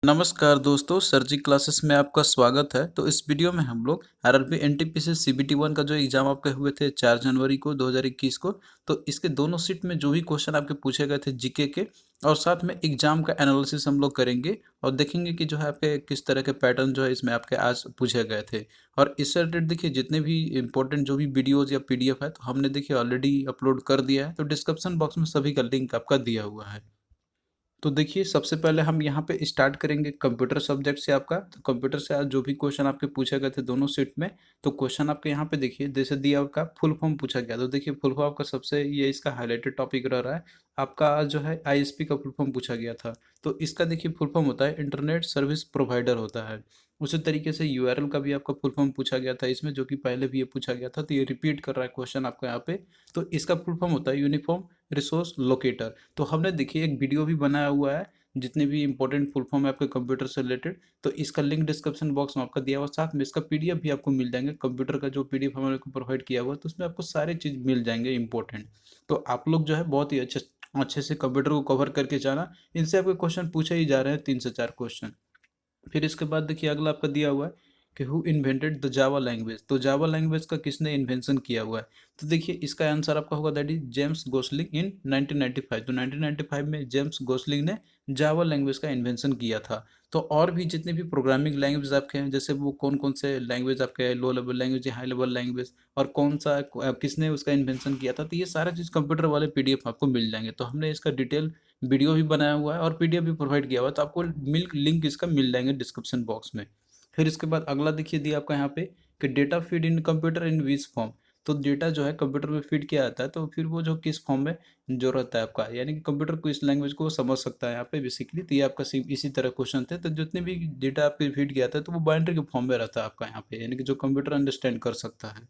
नमस्कार दोस्तों, सरजी क्लासेस में आपका स्वागत है। तो इस वीडियो में हम लोग आरआरबी एनटीपीसी सीबीटी 1 का जो एग्ज़ाम आपके हुए थे 4 जनवरी को 2021 को, तो इसके दोनों शिफ्ट में जो भी क्वेश्चन आपके पूछे गए थे जीके के और साथ में एग्ज़ाम का एनालिसिस हम लोग करेंगे और देखेंगे कि जो है आपके किस तरह के पैटर्न जो है इसमें आपके आज पूछे गए थे। और इससे रिलेटेड देखिए जितने भी इम्पोर्टेंट जो भी वीडियोज़ या पीडीएफ है तो हमने देखिए ऑलरेडी अपलोड कर दिया है, तो डिस्क्रिप्शन बॉक्स में सभी का लिंक आपका दिया हुआ है। तो देखिए सबसे पहले हम यहाँ पे स्टार्ट करेंगे कंप्यूटर सब्जेक्ट से आपका। तो कंप्यूटर से आज जो भी क्वेश्चन आपके पूछे गए थे दोनों सीट में, तो क्वेश्चन आपके यहाँ पे देखिए जैसे दिया आपका फुल फॉर्म पूछा गया। तो देखिए फुल फॉर्म आपका सबसे ये इसका हाईलाइटेड टॉपिक रह रहा है। आपका आज जो है आईएसपी का फुल फॉर्म पूछा गया था। तो इसका देखिए फुल फॉर्म होता है इंटरनेट सर्विस प्रोवाइडर होता है। उसी तरीके से यूआरएल का भी आपका फुल फॉर्म पूछा गया था इसमें, जो कि पहले भी ये पूछा गया था, तो ये रिपीट कर रहा है क्वेश्चन आपका यहाँ पे। तो इसका फुल फॉर्म होता है यूनिफॉर्म रिसोर्स लोकेटर। तो हमने देखिए एक वीडियो भी बनाया हुआ है जितने भी इंपॉर्टेंट फुल फॉर्म है आपके कंप्यूटर से रिलेटेड, तो इसका लिंक डिस्क्रिप्शन बॉक्स में आपका दिया हुआ, साथ में इसका पीडीएफ भी आपको मिल जाएंगे। कंप्यूटर का जो पीडीएफ हमारे को प्रोवाइड किया हुआ है तो उसमें आपको सारे चीज़ मिल जाएंगे इंपॉर्टेंट। तो आप लोग जो है बहुत ही अच्छे अच्छे से कंप्यूटर को कवर करके जाना। इनसे आपके क्वेश्चन पूछे ही जा रहे हैं 3 से 4 क्वेश्चन। फिर इसके बाद देखिए अगला आपका दिया हुआ है कि who invented the Java language. तो जावा लैंग्वेज का किसने इन्वेंशन किया हुआ है? तो देखिए इसका आंसर आपका होगा दैट इज जेम्स गोसलिंग इन 1995। तो 1995 में जेम्स गोसलिंग ने जावा लैंग्वेज का इन्वेंशन किया था। तो और भी जितने भी प्रोग्रामिंग लैंग्वेज आपके हैं, जैसे वो कौन कौन से लैंग्वेज आपके हैं, लो लेवल लैंग्वेज या हाई लेवल लैंग्वेज, और कौन सा किसने उसका इन्वेंशन किया था, तो ये सारा चीज़ कंप्यूटर वाले पीडीएफ आपको मिल जाएंगे। तो हमने इसका डिटेल वीडियो भी बनाया हुआ है और पीडीएफ भी प्रोवाइड किया हुआ है, तो आपको लिंक इसका मिल जाएंगे डिस्क्रिप्शन बॉक्स में। फिर इसके बाद अगला देखिए दिया आपका यहाँ पे कि data feed in computer in which form. तो डेटा जो है कंप्यूटर में फीड किया जाता है, तो फिर वो जो किस फॉर्म में जो रहता है आपका, यानी कि कंप्यूटर को इस लैंग्वेज को समझ सकता है यहाँ पे बेसिकली। तो ये आपका इसी तरह क्वेश्चन थे। तो जितने भी डेटा आपके फीड किया जाता है तो वो बाइनरी के फॉर्म में रहता है आपका यहाँ पे, यानी कि जो कंप्यूटर अंडरस्टैंड कर सकता है।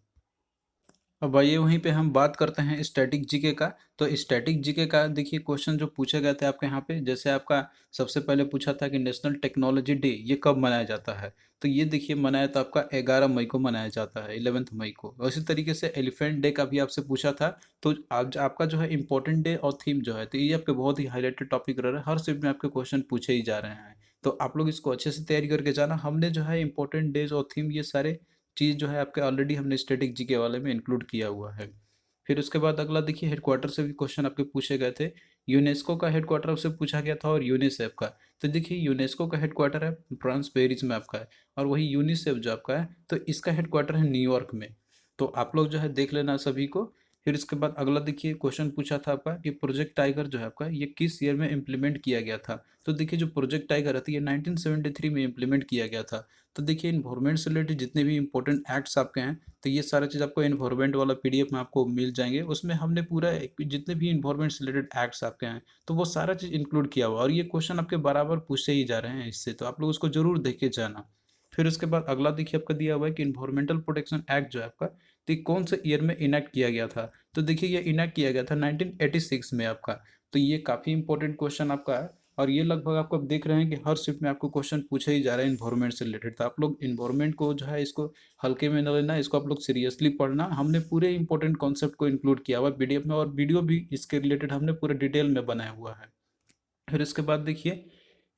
अब आइए वहीं पे हम बात करते हैं स्टैटिक जीके का। तो स्टैटिक जीके का देखिए क्वेश्चन जो पूछे गए थे आपके यहाँ पे, जैसे आपका सबसे पहले पूछा था कि नेशनल टेक्नोलॉजी डे ये कब मनाया जाता है। तो ये देखिए मनाया तो आपका 11 मई को मनाया जाता है, 11 मई को। और इसी तरीके से एलिफेंट डे का भी आपसे पूछा था। तो आज आपका जो है इंपॉर्टेंट डे और थीम जो है, तो ये आपके बहुत ही हाईलाइटेड टॉपिक रह रहा है। हर शिफ्ट में आपके क्वेश्चन पूछे ही जा रहे हैं। तो आप लोग इसको अच्छे से तैयारी करके जाना। हमने जो है इंपॉर्टेंट डेज और थीम ये सारे चीज़ जो है आपके ऑलरेडी हमने स्टैटिक जीके वाले में इंक्लूड किया हुआ है। फिर उसके बाद अगला देखिए हेडक्वार्टर से भी क्वेश्चन आपके पूछे गए थे। यूनेस्को का हेडक्वार्टर आपसे पूछा गया था और यूनिसेफ का। तो देखिए यूनेस्को का हेडक्वार्टर है फ्रांस पेरिस में आपका है, और वही यूनिसेफ जो आपका है तो इसका हेडक्वार्टर है न्यूयॉर्क में। तो आप लोग जो है देख लेना सभी को। फिर इसके बाद अगला देखिए क्वेश्चन पूछा था आपका कि प्रोजेक्ट टाइगर जो है आपका ये किस ईयर में इम्प्लीमेंट किया गया था। तो देखिए जो प्रोजेक्ट टाइगर है तो ये 1973 में इम्प्लीमेंट किया गया था। तो देखिए इन्वायरमेंट से रिलेटेड जितने भी इंपॉर्टेंट एक्ट्स आपके हैं, तो ये सारा चीज़ आपको इन्वायरमेंट वाला पीडीएफ में आपको मिल जाएंगे। उसमें हमने पूरा जितने भी इन्वायरमेंट से रिलेटेड एक्ट्स आपके हैं तो वो सारा चीज़ इंक्लूड किया हुआ, और ये क्वेश्चन आपके बराबर पूछते ही जा रहे हैं इससे, तो आप लोग उसको जरूर देख के जाना। फिर उसके बाद अगला देखिए आपका दिया हुआ है कि इन्वायरमेंटल प्रोटेक्शन एक्ट जो है आपका, तो ये कौन से ईयर में इनेक्ट किया गया था। तो देखिए ये इनेक्ट किया गया था 1986 में आपका। तो ये काफ़ी इंपॉर्टेंट क्वेश्चन आपका है। और ये लगभग आपको अब देख रहे हैं कि हर शिफ्ट में आपको क्वेश्चन पूछे ही जा रहे हैं इन्वायरमेंट से रिलेटेड। तो आप लोग इन्वायरमेंट को जो है इसको हल्के में न लेना, इसको आप लोग सीरियसली पढ़ना। हमने पूरे इंपॉर्टेंट कॉन्सेप्ट को इंक्लूड किया हुआ है पीडीएफ में, और वीडियो भी इसके रिलेटेड हमने पूरे डिटेल में बनाया हुआ है। फिर इसके बाद देखिए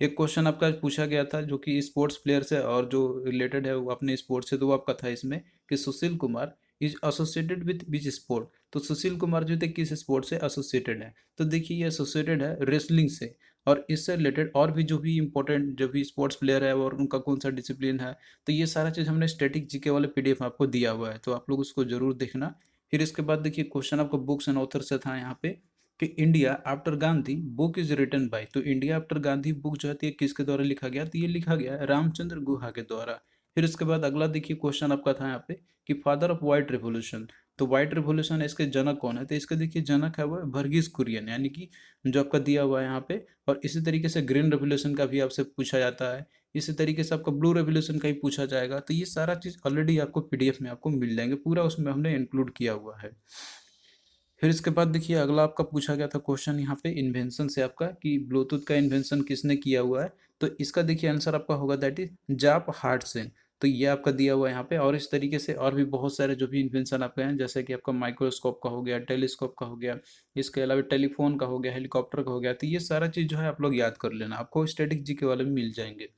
एक क्वेश्चन आपका पूछा गया था जो कि स्पोर्ट्स प्लेयर से और जो रिलेटेड है वो अपने स्पोर्ट्स से, तो वो आपका था इसमें कि Sushil Kumar is associated with which sport. तो सुशील कुमार जो थे किस स्पोर्ट से एसोसिएटेड है। तो देखिए ये एसोसिएटेड है रेसलिंग से। और इससे रिलेटेड और भी जो भी इंपॉर्टेंट जो भी स्पोर्ट्स प्लेयर है और उनका कौन सा डिसिप्लिन है, तो ये सारा चीज़ हमने स्टैटिक जीके वाले पीडीएफ में आपको दिया हुआ है, तो आप लोग उसको जरूर देखना। फिर इसके बाद देखिए क्वेश्चन आपको बुक्स एंड ऑथर से था यहाँ पे कि India after Gandhi book is written by. तो इंडिया आफ्टर गांधी बुक जो है तो ये किसके द्वारा लिखा गया, तो ये लिखा गया है रामचंद्र गुहा के द्वारा। फिर इसके बाद अगला देखिए क्वेश्चन आपका था यहाँ पे कि फादर ऑफ व्हाइट रिवॉल्यूशन। तो व्हाइट रिवॉल्यूशन इसके जनक कौन है, तो इसके देखिए जनक है वो वर्गीज कुरियन, यानी कि जो आपका दिया हुआ है यहाँ पे। और इसी तरीके से ग्रीन रेवोल्यूशन का भी आपसे पूछा जाता है। इसी तरीके से आपका ब्लू रेवोल्यूशन का ही पूछा जाएगा। तो ये सारा चीज़ ऑलरेडी आपको पीडीएफ में आपको मिल जाएंगे, पूरा उसमें हमने इंक्लूड किया हुआ है। फिर इसके बाद देखिए अगला आपका पूछा गया था क्वेश्चन यहाँ पे इन्वेंशन से आपका कि ब्लूटूथ का इन्वेंशन किसने किया हुआ है। तो इसका देखिए आंसर आपका होगा दैट इज जाप हार्टसेन। तो ये आपका दिया हुआ है यहाँ पे। और इस तरीके से और भी बहुत सारे जो भी इन्वेंशन आपके हैं, जैसे कि आपका माइक्रोस्कोप का हो गया, टेलीस्कोप का हो गया, इसके अलावा टेलीफोन का हो गया, हेलीकॉप्टर का हो गया। तो ये सारा चीज़ जो है आप लोग याद कर लेना, आपको स्टैटिक जीके वाले में मिल जाएंगे।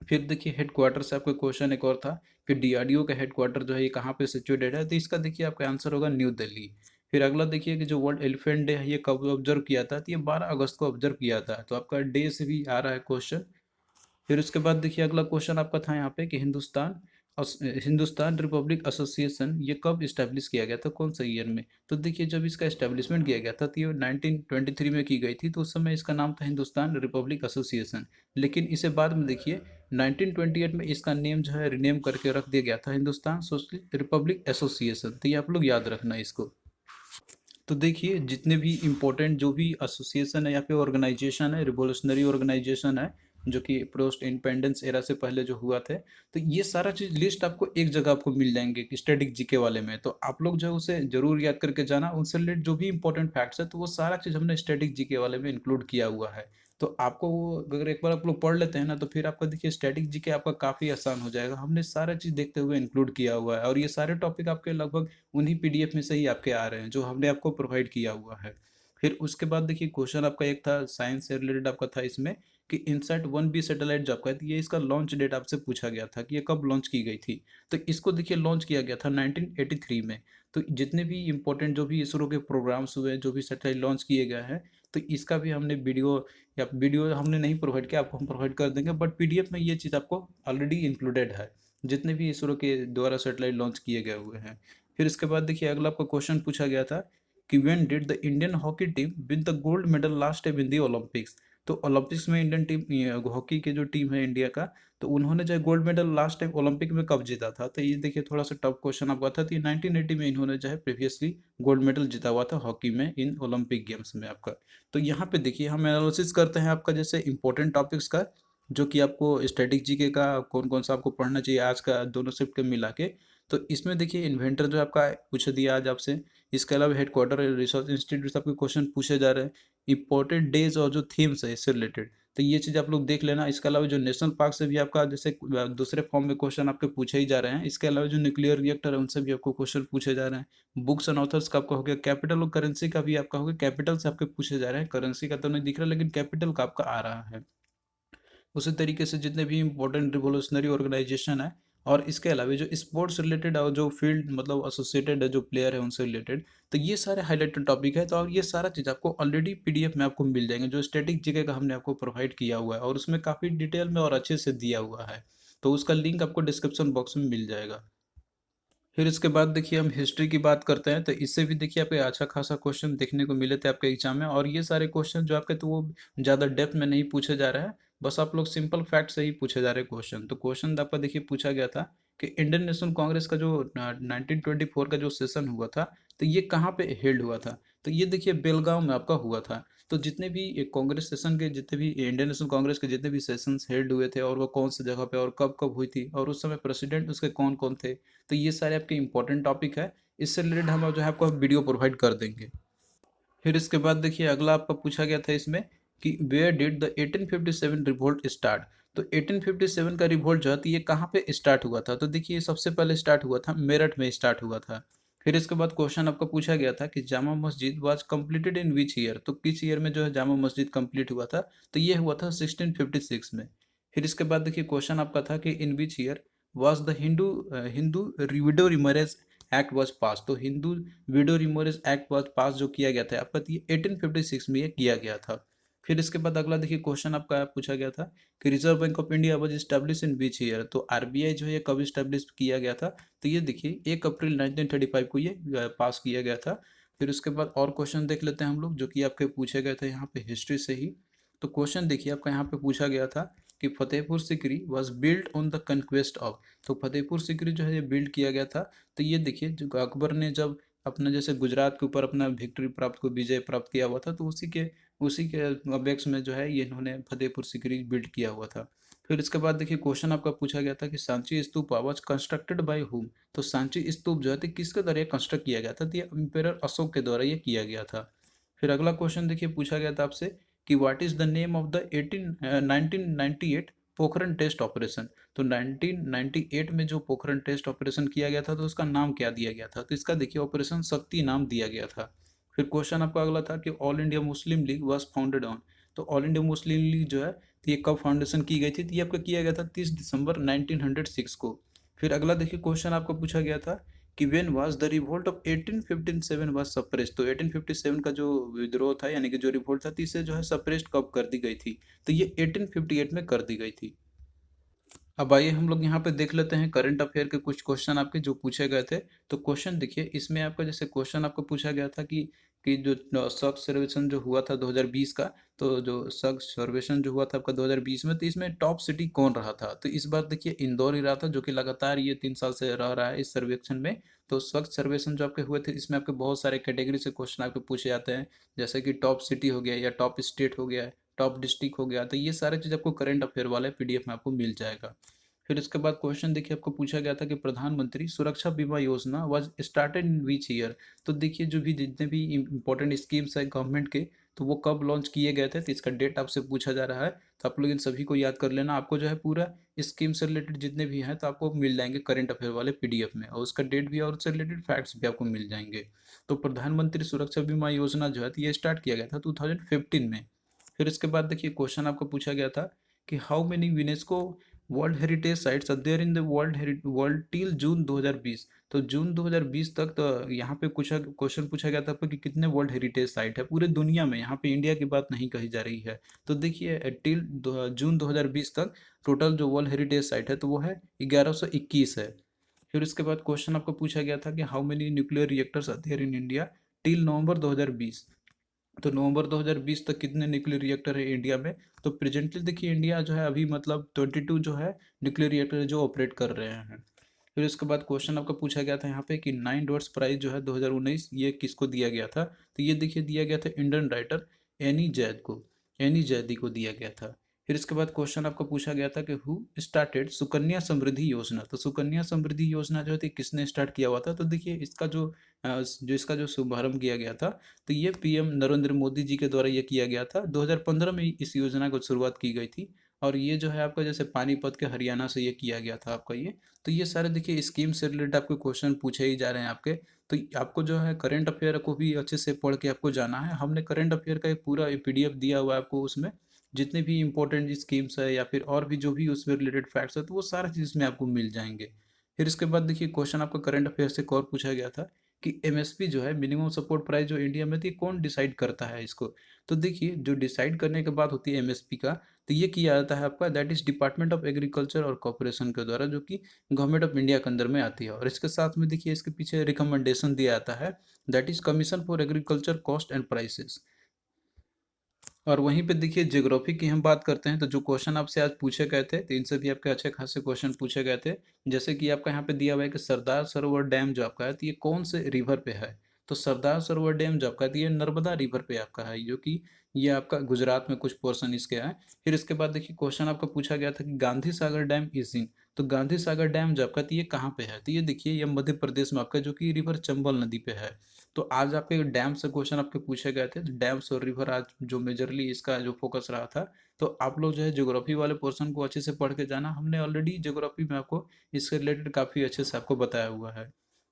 फिर देखिए हेडक्वार्टर से आपका क्वेश्चन एक और था कि डीआरडीओ का हेडक्वार्टर जो है ये कहाँ पे सिचुएटेड है, तो इसका देखिए आपका आंसर होगा न्यू दिल्ली। फिर अगला देखिए कि जो वर्ल्ड एलिफेंट डे है ये कब ऑब्जर्व किया था, तो ये 12 अगस्त को ऑब्जर्व किया था, तो आपका डे से भी आ रहा है क्वेश्चन। फिर उसके बाद देखिए अगला क्वेश्चन आपका था यहाँ पे कि हिंदुस्तान रिपब्लिक एसोसिएशन ये कब इस्टेब्लिश किया गया था, कौन सा ईयर में। तो देखिए जब इसका इस्टेब्लिशमेंट किया गया था तो ये 1923 में की गई थी, तो उस समय इसका नाम था हिंदुस्तान रिपब्लिक एसोसिएशन। लेकिन इसे बाद में देखिए 1928 में इसका नेम जो है रिनेम करके रख दिया गया था हिंदुस्तान सोशलिस्ट रिपब्लिक एसोसिएशन। तो ये आप लोग याद रखना इसको। तो देखिए जितने भी इम्पोर्टेंट जो भी एसोसिएशन है या फिर ऑर्गेनाइजेशन है, रिवोल्यूशनरी ऑर्गेनाइजेशन है जो कि पोस्ट इंडिपेंडेंस एरा से पहले जो हुआ थे, तो ये सारा चीज़ लिस्ट आपको एक जगह आपको मिल जाएंगे कि स्टैटिक जीके वाले में। तो आप लोग जो है उसे जरूर याद करके जाना, उनसे रिलेटेड जो भी इंपॉर्टेंट फैक्ट्स है तो वो सारा चीज़ हमने स्टैटिक जीके वाले में इंक्लूड किया हुआ है। तो आपको वो अगर एक बार आप लोग पढ़ लेते हैं ना, तो फिर आपका देखिए स्टैटिक जीके आपका काफ़ी आसान हो जाएगा। हमने सारा चीज़ देखते हुए इंक्लूड किया हुआ है, और ये सारे टॉपिक आपके लगभग उन्हीं पीडीएफ में से ही आपके आ रहे हैं जो हमने आपको प्रोवाइड किया हुआ है। फिर उसके बाद देखिए क्वेश्चन आपका एक था साइंस से रिलेटेड आपका था इसमें कि इनसैट 1B सैटेलाइट जो आपका है, तो ये इसका लॉन्च डेट आपसे पूछा गया था कि ये कब लॉन्च की गई थी। तो इसको देखिए लॉन्च किया गया था 1983 में। तो जितने भी इंपॉर्टेंट जो भी इसरो के प्रोग्राम्स हुए, जो भी सैटेलाइट लॉन्च किए गए हैं, तो इसका भी हमने वीडियो, या वीडियो हमने नहीं प्रोवाइड किया, आपको हम प्रोवाइड कर देंगे, बट पीडीएफ में ये चीज़ आपको ऑलरेडी इंक्लूडेड है जितने भी इसरो के द्वारा सैटेलाइट लॉन्च किए गए हुए हैं। फिर इसके बाद देखिए अगला आपका क्वेश्चन पूछा गया था कि when did the Indian hockey team win the gold medal last time in the Olympics. तो ओलंपिक्स में इंडियन टीम हॉकी की जो टीम है इंडिया का, तो उन्होंने जो gold medal last time Olympic में कब जीता था। तो ये देखिए थोड़ा सा टफ क्वेश्चन आपका था, तो ये 1980 में इन्होंने जो है प्रीवियसली गोल्ड मेडल जीता हुआ था हॉकी में इन ओलंपिक गेम्स में आपका। तो यहाँ पे देखिए हम एनालिसिस करते हैं आपका जैसे इंपॉर्टेंट टॉपिक्स का, जो कि आपको स्टैटिक जीके का कौन कौन सा आपको पढ़ना चाहिए आज का दोनों शिफ्ट के मिला के। तो इसमें देखिए इन्वेंटर जो आपका पूछ दिया आज आपसे, इसके अलावा हेडक्वार्टर रिसर्च इंस्टीट्यूट से आपके क्वेश्चन पूछे जा रहे हैं, इंपॉर्टेंट डेज और जो थीम्स है इससे रिलेटेड, तो ये चीज़ आप लोग देख लेना। इसके अलावा जो नेशनल पार्क से भी आपका जैसे दूसरे फॉर्म में क्वेश्चन आपके पूछे ही जा रहे हैं। इसके अलावा जो न्यूक्लियर रिएक्टर है उनसे भी आपको क्वेश्चन पूछे जा रहे हैं। बुक्स एंड ऑथर्स का आपका हो गया, कैपिटल और करेंसी का भी आपका हो गया, कैपिटल से आपके पूछे जा रहे हैं, करेंसी का तो नहीं दिख रहा लेकिन कैपिटल का आपका आ रहा है। उसी तरीके से जितने भी इम्पोर्टेंट रिवोल्यूशनरी ऑर्गेनाइजेशन है, और इसके अलावा जो स्पोर्ट्स रिलेटेड और जो फील्ड मतलब एसोसिएटेड है जो प्लेयर है उनसे रिलेटेड, तो ये सारे हाईलाइटेड टॉपिक है। तो और ये सारा चीज़ आपको ऑलरेडी पीडीएफ में आपको मिल जाएंगे जो स्टैटिक जीके का हमने आपको प्रोवाइड किया हुआ है, और उसमें काफ़ी डिटेल में और अच्छे से दिया हुआ है। तो उसका लिंक आपको डिस्क्रिप्शन बॉक्स में मिल जाएगा। फिर इसके बाद देखिए हम हिस्ट्री की बात करते हैं, तो इससे भी देखिए आपके अच्छा खासा क्वेश्चन देखने को मिले थे आपके एग्जाम में, और ये सारे क्वेश्चन जो आपके तो वो ज़्यादा डेप्थ में नहीं पूछे जा रहे हैं, बस आप लोग सिंपल फैक्ट से ही पूछे जा रहे हैं क्वेश्चन। तो क्वेश्चन आपका देखिए पूछा गया था कि इंडियन नेशनल कांग्रेस का जो 1924 का जो सेशन हुआ था, तो ये कहाँ पे हेल्ड हुआ था। तो ये देखिए बेलगांव में आपका हुआ था। तो जितने भी कांग्रेस सेशन के, जितने भी इंडियन नेशनल कांग्रेस के जितने भी सेशंस हेल्ड हुए थे, और वो कौन सी जगह पे और कब कब हुई थी, और उस समय प्रेसिडेंट उसके कौन कौन थे, तो ये सारे आपके इंपॉर्टेंट टॉपिक है। इससे रिलेटेड हम जो है आपको वीडियो प्रोवाइड कर देंगे। फिर इसके बाद देखिए अगला आपका पूछा गया था इसमें कि where did the 1857 revolt start. तो 1857 का रिवोल्ट जो है तो ये कहाँ पे स्टार्ट हुआ था। तो देखिए सबसे पहले स्टार्ट हुआ था मेरठ में स्टार्ट हुआ था। फिर इसके बाद क्वेश्चन आपका पूछा गया था कि Jama Masjid was completed in which year. तो किस ईयर में जो है जामा मस्जिद कंप्लीट हुआ था। तो ये हुआ था 1656 में। फिर इसके बाद देखिए क्वेश्चन आपका था कि in which year was the Hindu widow remarriage act was pass. तो Hindu widow remarriage act was pass जो किया गया था आपका, तो ये 1856 में ये किया गया था। फिर इसके बाद अगला देखिए क्वेश्चन आपका पूछा गया था कि reserve bank of India was establish in which year. तो आरबीआई जो है ये कब स्टैब्लिश किया गया था। तो ये देखिए 1 अप्रैल 1935 को ये पास किया गया था। फिर उसके बाद और क्वेश्चन देख लेते हैं हम लोग जो कि आपके पूछे गए थे यहाँ पे हिस्ट्री से ही। तो क्वेश्चन देखिए आपका यहाँ पे पूछा गया था कि Fatehpur Sikri was built on the conquest of. तो फतेहपुर सिकरी जो है ये बिल्ड किया गया था। तो ये देखिए जो अकबर ने जब अपना जैसे गुजरात के ऊपर अपना विक्ट्री प्राप्त को विजय प्राप्त किया हुआ था, तो उसी के अपेक्ष में जो है ये इन्होंने फतेहपुर सिकरी बिल्ड किया हुआ था। फिर इसके बाद देखिए क्वेश्चन आपका पूछा गया था कि सांची स्तूप वाज कंस्ट्रक्टेड बाय हुम। तो सांची स्तूप जो है तो किसके द्वारा कंस्ट्रक्ट किया गया था। तो ये एम्पेरर अशोक के द्वारा ये किया गया था। फिर अगला क्वेश्चन देखिए पूछा गया था आपसे कि what is the name of the 1998 Pokhran test operation. तो 1998 में जो पोखरण टेस्ट ऑपरेशन किया गया था तो उसका नाम क्या दिया गया था? तो इसका देखिए ऑपरेशन शक्ति नाम दिया गया था। फिर क्वेश्चन आपका अगला था कि all India Muslim league was founded on. तो ऑल इंडिया मुस्लिम लीग जो है तो ये कब फाउंडेशन की गई थी? तो ये आपका किया गया था 30 दिसंबर 1906 को। फिर अगला देखिए क्वेश्चन आपको पूछा गया था कि when was the revolt of 1857 was suppressed. तो 1857 का जो विद्रोह था यानी कि जो रिवोल्ट था तो इसे जो है सप्रेस्ड कब कर दी गई थी? तो ये 1858 में कर दी गई थी। अब आइए हम लोग यहाँ पे देख लेते हैं करंट अफेयर के कुछ क्वेश्चन आपके जो पूछे गए थे। तो क्वेश्चन देखिए इसमें आपका जैसे क्वेश्चन आपको पूछा गया था कि जो स्वच्छ सर्वेक्षण जो हुआ था 2020 का, तो जो स्वच्छ सर्वेक्षण जो हुआ था आपका 2020 में, तो इसमें टॉप सिटी कौन रहा था? तो इस बार देखिए इंदौर ही रहा था, जो कि लगातार ये 3 साल से रह रहा है इस सर्वेक्षण में। तो स्वच्छ सर्वेक्षण जो आपके हुए थे इसमें आपके बहुत सारे कैटेगरी से क्वेश्चन आपके पूछे जाते हैं, जैसे कि टॉप सिटी हो गया या टॉप स्टेट हो गया, टॉप डिस्ट्रिक्ट हो गया। तो ये सारे चीज़ आपको करंट अफेयर वाले पीडीएफ में आपको मिल जाएगा। फिर इसके बाद क्वेश्चन देखिए आपको पूछा गया था कि प्रधानमंत्री सुरक्षा बीमा योजना was started in which year. तो देखिए जो भी जितने भी इंपॉर्टेंट स्कीम्स है गवर्नमेंट के, तो वो कब लॉन्च किए गए थे, तो इसका डेट आपसे पूछा जा रहा है। तो आप लोग इन सभी को याद कर लेना, आपको जो है पूरा स्कीम से रिलेटेड जितने भी हैं तो आपको मिल जाएंगे करंट अफेयर वाले पीडीएफ में, और उसका डेट भी और उससे रिलेटेड फैक्ट्स भी आपको मिल जाएंगे। तो प्रधानमंत्री सुरक्षा बीमा योजना जो है तो ये स्टार्ट किया गया था 2015 में। फिर इसके बाद देखिए क्वेश्चन आपको पूछा गया था कि how many UNESCO world heritage sites are there in the world till June 2020। तो जून 2020 तक तो यहाँ पे कुछ क्वेश्चन पूछा गया था आपको कि कितने वर्ल्ड हेरिटेज साइट है पूरे दुनिया में, यहाँ पे इंडिया की बात नहीं कही जा रही है। तो देखिए टिल जून 2020 तक टोटल जो वर्ल्ड हेरिटेज साइट है तो वो है 1121 है। फिर उसके बाद क्वेश्चन आपको पूछा गया था कि how many nuclear reactors are there in India till November 2020। तो नवंबर 2020 तक कितने न्यूक्लियर रिएक्टर है इंडिया में? तो प्रेजेंटली देखिए इंडिया जो है अभी मतलब 22 जो है न्यूक्लियर रिएक्टर जो ऑपरेट कर रहे हैं। फिर उसके बाद क्वेश्चन आपका पूछा गया था यहाँ पे कि 9 डॉट्स प्राइज जो है 2019 ये किसको दिया गया था? तो ये देखिए दिया गया था इंडियन राइटर एनी जैद को, एनी जैदी को दिया गया था। फिर इसके बाद क्वेश्चन आपको पूछा गया था कि हु स्टार्टेड सुकन्या समृद्धि योजना। तो सुकन्या समृद्धि योजना जो है किसने स्टार्ट किया हुआ था? तो देखिए इसका इसका जो शुभारंभ किया गया था तो ये पीएम नरेंद्र मोदी जी के द्वारा ये किया गया था। 2015 में इस योजना को शुरुआत की गई थी, और ये जो है आपका जैसे पानीपत के हरियाणा से ये किया गया था आपका ये। तो ये सारे देखिए स्कीम से रिलेटेड आपके क्वेश्चन पूछे ही जा रहे हैं आपके। तो आपको जो है करंट अफेयर को भी अच्छे से पढ़ के आपको जाना है। हमने करंट अफेयर का एक पूरा पीडीएफ दिया हुआ है आपको, उसमें जितने भी इंपॉर्टेंट स्कीम्स है या फिर और भी जो भी उसमें रिलेटेड फैक्ट्स है तो वो सारा चीज़ इसमें आपको मिल जाएंगे। फिर इसके बाद देखिए क्वेश्चन आपका करंट अफेयर से एक और पूछा गया था कि एमएसपी जो है मिनिमम सपोर्ट प्राइस जो इंडिया में थी कौन डिसाइड करता है इसको? तो देखिए जो डिसाइड करने के बाद होती है एमएसपी का, तो ये किया जाता है आपका that is department of agriculture और कॉर्पोरेशन के द्वारा, जो कि गवर्नमेंट ऑफ इंडिया के अंदर में आती है। और इसके साथ में देखिए इसके पीछे रिकमेंडेशन दिया जाता है that is commission for agriculture cost and prices. और वहीं पे देखिए ज्योग्राफी की हम बात करते हैं तो जो क्वेश्चन आपसे आज पूछे गए थे तो इनसे भी आपके अच्छे खासे क्वेश्चन पूछे गए थे। जैसे कि आपका यहाँ पे दिया हुआ है कि सरदार सरोवर डैम जो आपका है तो ये कौन से रिवर पे है? तो सरदार सरोवर डैम जो आपका है तो ये नर्मदा रिवर पे आपका है, जो कि ये आपका गुजरात में कुछ पोर्शन इसके है। फिर इसके बाद देखिए क्वेश्चन आपका पूछा गया था कि Gandhi Sagar dam is in. तो गांधी सागर डैम जो आपका तो ये कहाँ पे है? तो ये देखिए ये मध्य प्रदेश में आपका, जो कि रिवर चंबल नदी पे है। तो आज आपके डैम से क्वेश्चन आपके पूछे गए थे, तो डैम्स और रिवर आज जो मेजरली इसका जो फोकस रहा था। तो आप लोग जो है ज्योग्राफी वाले पोर्शन को अच्छे से पढ़ के जाना, हमने ऑलरेडी ज्योग्राफी में आपको इससे रिलेटेड काफ़ी अच्छे से आपको बताया हुआ है।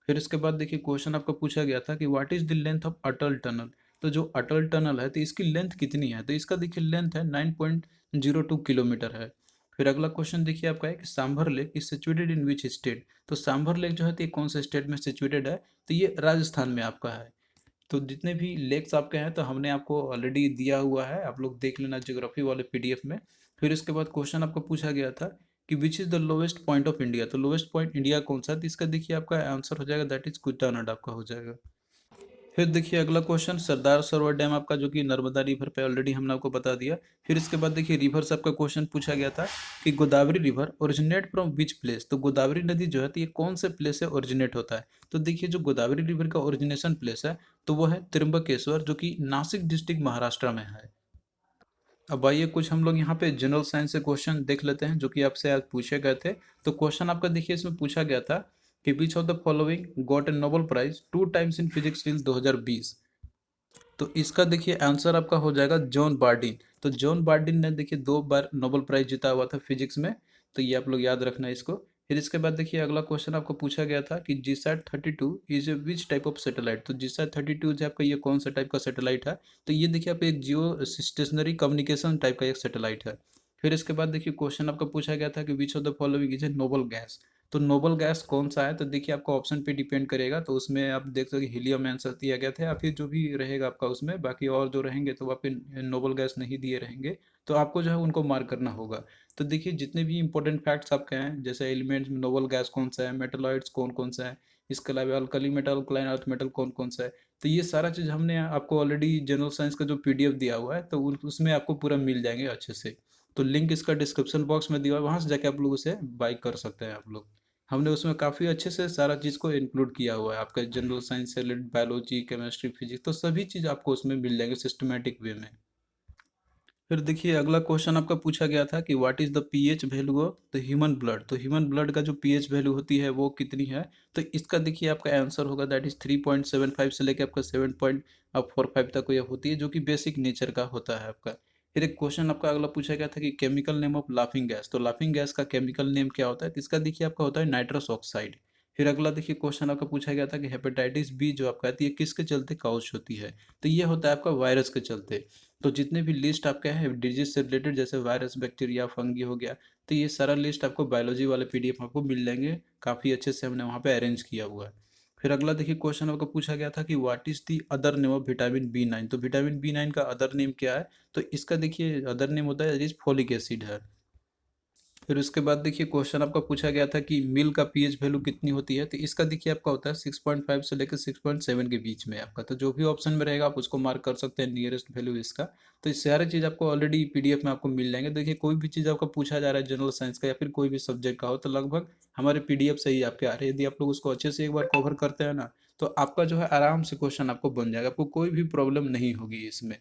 फिर इसके बाद देखिए क्वेश्चन आपको पूछा गया था कि what is the length of Atal tunnel. तो जो अटल टनल है तो इसकी लेंथ कितनी है? तो इसका देखिए लेंथ है 9.02 किलोमीटर है। फिर अगला क्वेश्चन देखिए आपका है कि sambar lake is situated in which state. तो सांभर लेक जो है तो ये कौन से स्टेट में सिचुएटेड है? तो ये राजस्थान में आपका है। तो जितने भी लेक्स आपके हैं तो हमने आपको ऑलरेडी दिया हुआ है, आप लोग देख लेना ज्योग्राफी वाले पीडीएफ में। फिर इसके बाद क्वेश्चन आपको पूछा गया था कि which is the lowest point of India. तो लोवेस्ट पॉइंट इंडिया कौन सा है? तो इसका देखिए आपका आंसर हो जाएगा दैट इज कुटानाड आपका हो जाएगा। फिर देखिए अगला क्वेश्चन सरदार सरोवर डैम आपका, जो कि नर्मदा रिवर पे ऑलरेडी हमने आपको बता दिया। फिर इसके बाद देखिए रिवर से आपका क्वेश्चन पूछा गया था कि Godavari river originate from which place. तो गोदावरी नदी जो है तो ये कौन से प्लेस से ओरिजिनेट होता है? तो देखिए जो गोदावरी रिवर का ओरिजिनेशन प्लेस है तो वो है त्र्यंबकेश्वर, जो कि नासिक डिस्ट्रिक्ट महाराष्ट्र में है। अब आइए कुछ हम लोग यहाँ पे जनरल साइंस से क्वेश्चन देख लेते हैं जो कि आपसे आज पूछे गए थे। तो क्वेश्चन आपका देखिए इसमें पूछा गया था कि which of the following got a Nobel prize 2 times in physics till 2020। तो इसका देखिए आंसर आपका हो जाएगा जॉन बार्डिन। तो जॉन बार्डिन ने देखिए 2 बार नोबेल प्राइज जीता हुआ था फिजिक्स में। तो ये आप लोग याद रखना इसको। फिर इसके बाद देखिए अगला क्वेश्चन आपको पूछा गया था कि GSAT 32 is a which type of satellite. तो जीसैट 32 जो आपका ये कौन सा टाइप का सैटेलाइट है। तो ये देखिए आप एक जियो स्टेशनरी कम्युनिकेशन टाइप का एक सैटेलाइट है। फिर इसके बाद देखिए क्वेश्चन आपका पूछा गया था कि which of the following is a noble gas. तो नोबल गैस कौन सा है। तो देखिए आपका ऑप्शन पे डिपेंड करेगा। तो उसमें आप देख सकते हीलियम आंसर दिया गया था या फिर जो भी रहेगा आपका उसमें बाकी और जो रहेंगे तो आपके नोबल गैस नहीं दिए रहेंगे। तो आपको जो है उनको मार्क करना होगा। तो देखिए जितने भी इंपॉर्टेंट फैक्ट्स आपके हैं जैसे एलिमेंट्स में नोबल गैस कौन सा है, मेटलॉइड्स कौन कौन सा है, इसके अलावा alkali metal, alkaline earth metal कौन कौन सा है। तो ये सारा चीज़ हमने आपको ऑलरेडी जनरल साइंस का जो पीडीएफ दिया हुआ है तो उसमें आपको पूरा मिल जाएंगे अच्छे से। तो लिंक इसका डिस्क्रिप्शन बॉक्स में दिया हुआ है, वहाँ से जाके आप लोग उसे बाई कर सकते हैं आप लोग। हमने उसमें काफ़ी अच्छे से सारा चीज़ को इंक्लूड किया हुआ है। आपका जनरल साइंस से रिलेटेड बायोलॉजी, केमिस्ट्री, फिजिक्स तो सभी चीज़ आपको उसमें मिल जाएंगे सिस्टमेटिक वे में। फिर देखिए अगला क्वेश्चन आपका पूछा गया था कि what is the pH value of the human blood. तो ह्यूमन ब्लड का जो पीएच वैल्यू होती है वो कितनी है। तो इसका देखिए आपका आंसर होगा दैट इज़ 3.75 से लेकर आपका 7.45 तक ये होती है जो कि बेसिक नेचर का होता है आपका। फिर एक क्वेश्चन आपका अगला पूछा गया था कि chemical name of laughing gas. तो लाफिंग गैस का केमिकल नेम क्या होता है। तो इसका देखिए आपका होता है नाइट्रस ऑक्साइड। फिर अगला देखिए क्वेश्चन आपका पूछा गया था कि हेपेटाइटिस बी जो आपका आती है किसके चलते काउच होती है। तो ये होता है आपका वायरस के चलते। तो जितने भी लिस्ट आपके हैं डिजीज से रिलेटेड जैसे वायरस, बैक्टीरिया, फंगी हो गया। तो ये सारा लिस्ट आपको बायोलॉजी वाले पीडीएफ आपको मिल जाएंगे। काफ़ी अच्छे से हमने वहाँ पे अरेंज किया हुआ है। फिर अगला देखिए क्वेश्चन आपको पूछा गया था कि what is the other name of vitamin B 9। तो विटामिन बी 9 का अदर नेम क्या है। तो इसका देखिए अदर नेम होता है इज फोलिक एसिड है। फिर उसके बाद देखिए क्वेश्चन आपका पूछा गया था कि मिल का पीएच वैल्यू कितनी होती है। तो इसका देखिए आपका होता है 6.5 से लेकर 6.7 के बीच में आपका। तो जो भी ऑप्शन में रहेगा आप उसको मार्क कर सकते हैं नियरेस्ट वैल्यू इसका। तो इस सारी चीज़ आपको ऑलरेडी पीडीएफ में आपको मिल जाएंगे। देखिए कोई भी चीज़ आपका पूछा जा रहा है जनरल साइंस का या फिर कोई भी सब्जेक्ट का हो तो लगभग हमारे पीडीएफ से ही आपके आ रहे हैं। यदि आप लोग उसको अच्छे से एक बार कवर करते हैं ना तो आपका जो है आराम से क्वेश्चन आपको बन जाएगा। आपको कोई भी प्रॉब्लम नहीं होगी इसमें।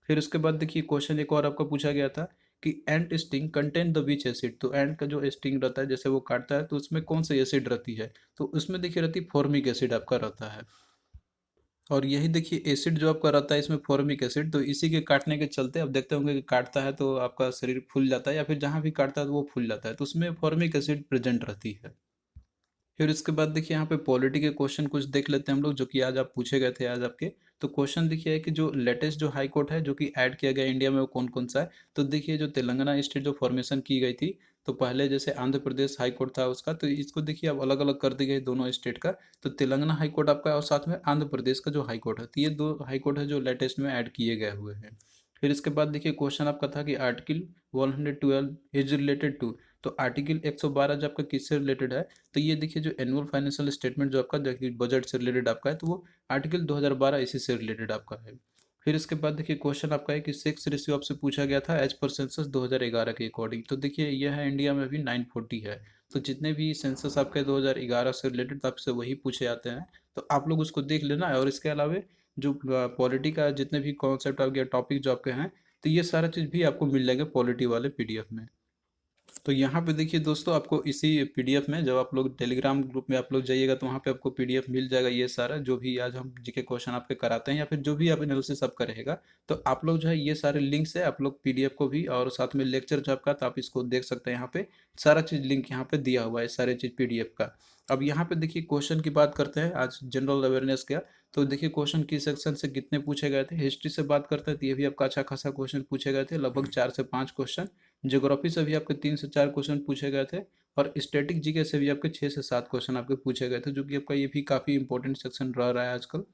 फिर उसके बाद देखिए क्वेश्चन एक और आपका पूछा गया था कि ant sting contain the which acid. तो एंट का जो स्टिंग रहता है जैसे वो काटता है तो उसमें कौन सी एसिड रहती है। तो उसमें देखिए रहती है फॉर्मिक एसिड आपका रहता है। और यही देखिए एसिड जो आपका रहता है इसमें फॉर्मिक एसिड। तो इसी के काटने के चलते आप देखते होंगे कि काटता है तो आपका शरीर फूल जाता है या फिर जहाँ भी काटता है तो वो फूल जाता है। तो उसमें फॉर्मिक एसिड प्रेजेंट रहती है। फिर इसके बाद देखिए यहाँ पे पॉलिटी के क्वेश्चन कुछ देख लेते हैं हम लोग जो कि आज आप पूछे गए थे आज आपके। तो क्वेश्चन देखिए है कि जो लेटेस्ट जो हाई कोर्ट है जो कि ऐड किया गया इंडिया में वो कौन कौन सा है। तो देखिए जो तेलंगाना स्टेट जो फॉर्मेशन की गई थी तो पहले जैसे आंध्र प्रदेश हाई कोर्ट था उसका तो इसको देखिए अब अलग अलग कर दी गई दोनों स्टेट का। तो तेलंगाना हाई कोर्ट आपका और साथ में आंध्र प्रदेश का जो हाई कोर्ट है तो ये दो हाई कोर्ट है जो लेटेस्ट में ऐड किए गए हुए हैं। फिर इसके बाद देखिए क्वेश्चन आपका था कि आर्टिकल 112 इज रिलेटेड टू। तो आर्टिकल 112 जो आपका किससे रिलेटेड है। तो ये देखिए जो एनुअल फाइनेंशियल स्टेटमेंट जो आपका बजट से रिलेटेड आपका है तो वो आर्टिकल 2012 इसी से रिलेटेड आपका है। फिर इसके बाद देखिए क्वेश्चन आपका है कि सेक्स रेशियो आपसे पूछा गया था एज पर सेंसस 2011 के अकॉर्डिंग। तो देखिए यह है इंडिया में अभी 940 है। तो जितने भी सेंसस आपके 2011 से रिलेटेड आपसे वही पूछे जाते हैं। तो आप लोग उसको देख लेना और इसके अलावा जो पॉलिटी का जितने भी कॉन्सेप्ट आ गया टॉपिक जो आपके हैं तो ये सारा चीज़ भी आपको मिल जाएगा पॉलिटी वाले पीडीएफ में। तो यहाँ पे देखिए दोस्तों आपको इसी पीडीएफ में जब आप लोग टेलीग्राम ग्रुप में आप लोग जाइएगा तो वहाँ पे आपको पीडीएफ मिल जाएगा ये सारा जो भी आज हम जीके क्वेश्चन आपके कराते हैं या फिर जो भी आप एनालिसिस आपका रहेगा। तो आप लोग जो है ये सारे लिंक से आप लोग पीडीएफ को भी और साथ में लेक्चर जो आपका तो आप इसको देख सकते हैं। यहाँ पे सारा चीज़ लिंक यहाँ पे दिया हुआ है सारे चीज़ पीडीएफ का। अब यहाँ पे देखिए क्वेश्चन की बात करते हैं आज जनरल अवेयरनेस का। तो देखिए क्वेश्चन किस सेक्शन से कितने पूछे गए थे। हिस्ट्री से बात करते हैं तो ये भी आपका अच्छा खासा क्वेश्चन पूछे गए थे लगभग 4 से 5 क्वेश्चन। ज्योग्राफी से भी आपके 3 से 4 क्वेश्चन पूछे गए थे। और स्टैटिक जीके से भी आपके 6 से 7 क्वेश्चन आपके पूछे गए थे जो कि आपका ये भी काफ़ी इंपॉर्टेंट सेक्शन रह रहा है आजकल।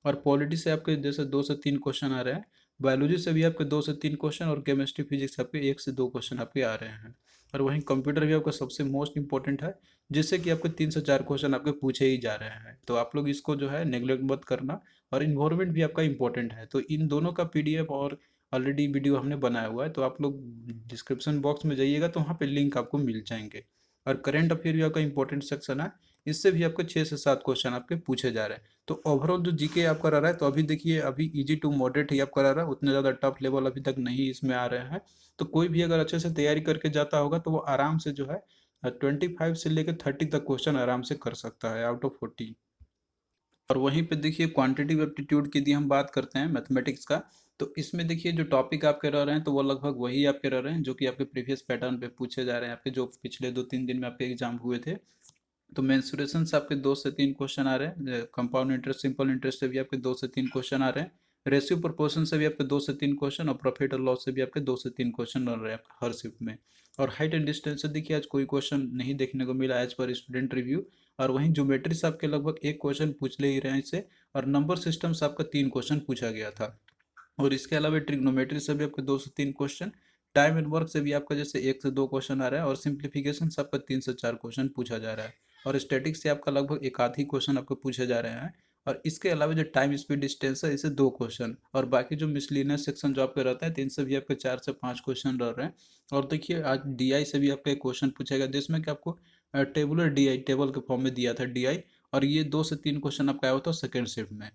और पॉलिटी से आपके जैसे 2 से 3 क्वेश्चन आ रहे हैं। बायोलॉजी से भी आपके 2 से 3 क्वेश्चन और केमिस्ट्री फिजिक्स आपके 1 से 2 क्वेश्चन आपके आ रहे हैं। और वहीं कंप्यूटर भी आपका सबसे मोस्ट इंपॉर्टेंट है जिससे कि आपके 3 से 4 क्वेश्चन आपके पूछे ही जा रहे हैं। तो आप लोग इसको जो है नेग्लेक्ट मत करना। और इन्वायरमेंट भी आपका इंपॉर्टेंट है तो इन दोनों का पीडीएफ और ऑलरेडी वीडियो हमने बनाया हुआ है तो आप लोग डिस्क्रिप्शन बॉक्स में जाइएगा तो वहाँ पे लिंक आपको मिल जाएंगे। और करंट अफेयर भी आपका इंपॉर्टेंट सेक्शन है। इससे भी आपके 6 से 7 क्वेश्चन आपके पूछे जा रहे हैं। तो ओवरऑल जो जीके आपका रह रहा है तो अभी देखिए अभी इजी टू मॉडरेट ही आपका रह रहा है उतने ज़्यादा टफ लेवल अभी तक नहीं इसमें आ रहे हैं। तो कोई भी अगर अच्छे से तैयारी करके जाता होगा तो वो आराम से जो है 25 से लेकर 30 तक क्वेश्चन आराम से कर सकता है आउट ऑफ 40। और वहीं पे देखिए क्वांटिटिव एप्टीट्यूड की यदि हम बात करते हैं मैथमेटिक्स का, तो इसमें देखिए जो टॉपिक आपके रह रहे हैं तो वो लगभग वही आपके रह रहे हैं जो कि आपके प्रीवियस पैटर्न पे पूछे जा रहे हैं, आपके जो पिछले 2-3 दिन में आपके एग्जाम हुए थे। तो मेंसुरेशन से आपके 2 से 3 क्वेश्चन आ रहे हैं, कंपाउंड इंटरेस्ट सिंपल इंटरेस्ट से भी आपके 2 से 3 क्वेश्चन आ रहे हैं, रेशियो प्रोपोर्शन से भी आपके 2 से 3 क्वेश्चन, और प्रॉफिट और लॉस से भी आपके 2 से 3 क्वेश्चन रह रहे हैं आपके हर शिफ्ट में। और हाइट एंड डिस्टेंस से देखिए आज कोई क्वेश्चन नहीं देखने को मिला एज पर स्टूडेंट रिव्यू। और वहीं ज्योमेट्री से आपके लगभग एक क्वेश्चन पूछ ले ही रहे हैं इससे, और नंबर सिस्टम से आपका 3 क्वेश्चन पूछा गया था। और इसके अलावा ट्रिग्नोमेट्री से भी आपके 2 से 3 क्वेश्चन, टाइम एंड वर्क से भी आपका जैसे 1 से 2 क्वेश्चन आ रहा है, और सिंप्लीफिकेशन से आपका 3 से 4 क्वेश्चन पूछा जा रहा है। और स्टैटिक्स से आपका लगभग एक आध ही क्वेश्चन आपको पूछे जा रहे हैं। और इसके अलावा जो टाइम स्पीड डिस्टेंस है इसे 2 क्वेश्चन, और बाकी जो मिसलिनियस सेक्शन जो आपके रहता है तो इनसे भी आपके 4 से 5 क्वेश्चन रह रहे हैं। और देखिए आज डीआई से भी आपका एक क्वेश्चन पूछा गया जिसमें कि आपको टेबुलर डीआई टेबल के फॉर्म में दिया था डीआई, और ये 2 से 3 क्वेश्चन आपका आया था सेकेंड शिफ्ट में।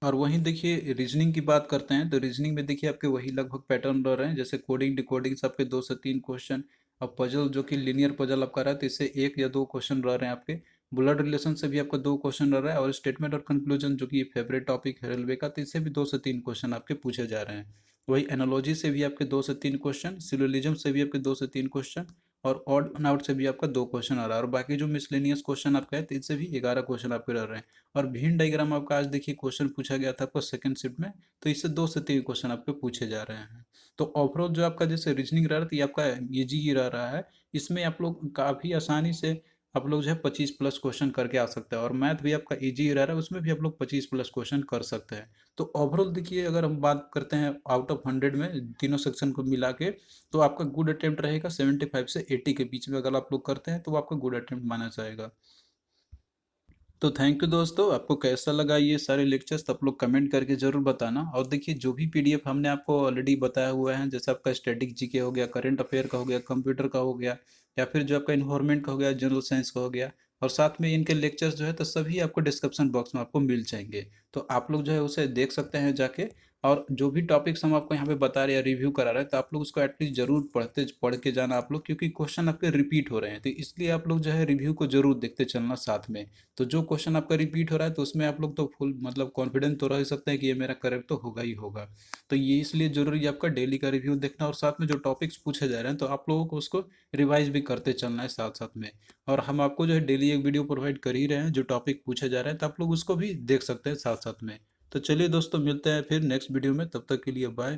और वहीं देखिए रीजनिंग की बात करते हैं तो रीजनिंग में देखिए आपके वही लगभग पैटर्न रह रहे हैं, जैसे कोडिंग डिकोडिंग से आपके 2 से 3 क्वेश्चन। और पजल जो कि लिनियर पजल आपका रहा है तो इससे 1 या 2 क्वेश्चन रह रहे हैं आपके। ब्लड रिलेशन से भी आपका 2 क्वेश्चन रह रहा है, और स्टेटमेंट और कंक्लूजन जो कि फेवरेट टॉपिक है रेलवे का, तो इससे भी 2 से 3 क्वेश्चन आपके पूछे जा रहे हैं। वही एनालॉजी से भी आपके 2 से 3 क्वेश्चन, सिलोजिज्म से भी आपके 2 से 3 क्वेश्चन, और ऑड एंड आउट से भी आपका 2 क्वेश्चन आ रहा है। और बाकी जो मिसलेनियस क्वेश्चन आपका है तो इससे भी 11 क्वेश्चन आपके रह रहे हैं। और व्हेन डायग्राम आपका आज देखिए क्वेश्चन पूछा गया था आपको सेकंड शिफ्ट में, तो इससे 2 से 3 क्वेश्चन आपके पूछे जा रहे हैं। तो ओवरऑल जो आपका जैसे रीजनिंग रहा था ये आपका इजी ही रह रहा है। इसमें आप लोग काफ़ी आसानी से आप लोग जो है 25 प्लस क्वेश्चन करके आ सकते हैं, और मैथ भी आपका इजी ही रह रहा है उसमें भी आप लोग 25 प्लस क्वेश्चन कर सकते हैं। तो ओवरऑल देखिए अगर हम बात करते हैं आउट ऑफ 100 में तीनों सेक्शन को मिला के, तो आपका गुड अटेम्प्ट रहेगा 75 से 80 के बीच में, अगर आप लोग करते हैं तो वो आपका गुड अटेम्प्ट माना जाएगा। तो थैंक यू दोस्तों, आपको कैसा लगा ये सारे लेक्चर्स तो आप लोग कमेंट करके ज़रूर बताना। और देखिए जो भी पीडीएफ हमने आपको ऑलरेडी बताया हुआ है, जैसे आपका स्टैटिक जीके हो गया, करंट अफेयर का हो गया, कंप्यूटर का हो गया, या फिर जो आपका इन्वायरमेंट का हो गया, जनरल साइंस का हो गया, और साथ में इनके लेक्चर्स जो है तो सभी आपको डिस्क्रिप्शन बॉक्स में आपको मिल जाएंगे। तो आप लोग जो है उसे देख सकते हैं जाके। और जो भी टॉपिक्स हम आपको यहाँ पे बता रहे हैं रिव्यू करा रहे हैं तो आप लोग उसको एटलीस्ट जरूर पढ़ के जाना आप लोग, क्योंकि क्वेश्चन आपके रिपीट हो रहे हैं, तो इसलिए आप लोग जो है रिव्यू को जरूर देखते चलना साथ में। तो जो क्वेश्चन आपका रिपीट हो रहा है तो उसमें आप लोग तो फुल मतलब कॉन्फिडेंट तो रह ही सकते हैं कि ये मेरा करेक्ट तो होगा ही होगा। तो ये इसलिए जरूरी है आपका डेली का रिव्यू देखना, और साथ में जो टॉपिक्स पूछे जा रहे हैं तो आप लोगों को उसको रिवाइज भी करते चलना है साथ साथ में। और हम आपको जो है डेली एक वीडियो प्रोवाइड कर ही रहे हैं जो टॉपिक पूछे जा रहे हैं, तो आप लोग उसको भी देख सकते हैं साथ साथ में। तो चलिए दोस्तों मिलते हैं फिर नेक्स्ट वीडियो में, तब तक के लिए बाय।